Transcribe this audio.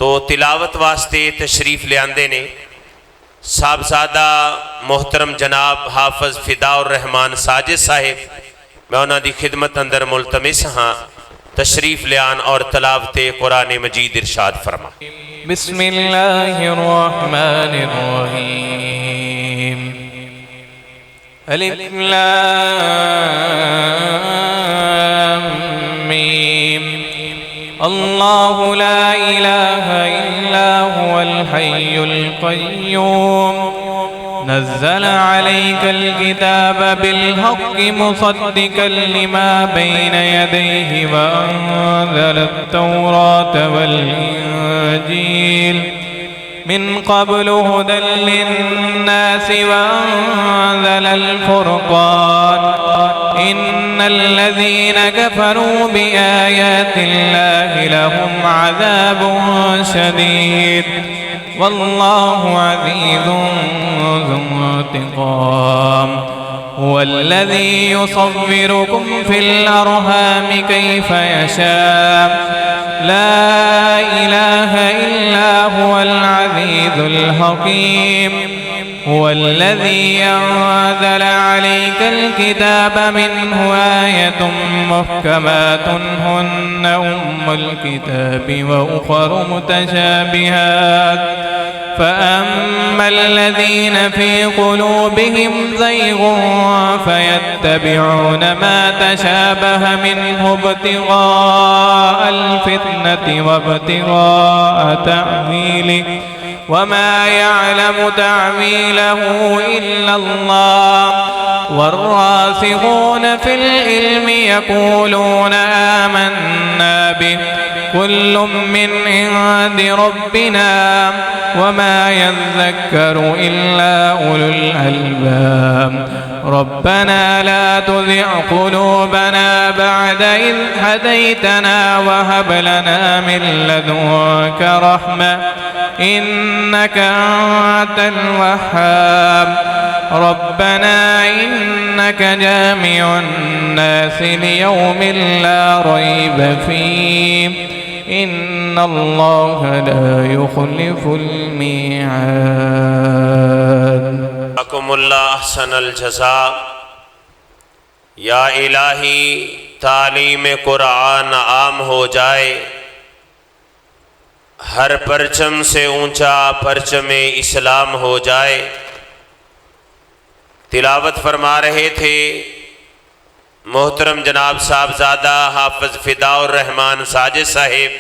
तो तिलावत वास्ते तशरीफ ले आंदे ने साहबजादा मोहतरम जनाब हाफिज फिदाउर रहमान साजिद साहिब। मैं उन्हां दी खिदमत अंदर मुल्तमिस हाँ तशरीफ ले आन और तलावते कुरान मजीद इरशाद फरमा। बिस्मिल्लाहिर्रहमानिर्रहीम। अलिफ लाम मीम। अल्लाहु ला इलाहा इल्ला हुवल हय्युल क़य्यूम। नज़्ज़ल अलैकल किताब बिल हक़्क़ि मुसद्दिक़ल लिमा बैन यदैहि व अंज़लत तौरात वल इंजील मिन क़ब्लु हुदल लिन्नासि व अंज़लल फ़ुरक़ान। इन्नल्लज़ीना कफ़रू बिआयातिल्लाहि लहुम अज़ाबुन शदीद वल्लाहु अज़ीज़ुन ज़ु इंतिक़ाम। हुवल्लज़ी युसव्विरुकुम फिल अर्हामि कैफ़ यशा। ला इलाहा इल्ला हुवल अज़ीज़ुल हकीम। हुवल्लज़ी अंज़ल अलैकल किताब मिन्हु आयतुम मुहकमातुन हुन्न उम्मुल किताबि व उख़रु मुतशाबिहात। फ़अम्मा الذين في قلوبهم زيغ فيتبعون ما تشابه منه ابتغاء الفتنة وابتغاء تأويله وما يعلم تعويله إلا الله والراسخون في العلم يقولون آمنا به كل من عند ربنا وما يذكر إلا أولو الألباب. ربنا لا تزغ قلوبنا بعد إذ هديتنا وهب لنا من لدنك رحمة إنك أنت الوهاب. ربنا إنك جامع الناس ليوم لا ريب فيه إن الله لا يخلف الميعاد. अकुमुल्लाह अहसनल जज़ा। या इलाही तालीम कुरान आम हो जाए, हर परचम से ऊंचा परचम इस्लाम हो जाए। तिलावत फरमा रहे थे मोहतरम जनाब साहबजादा हाफिज फिदाउर रहमान साजिद साहिब।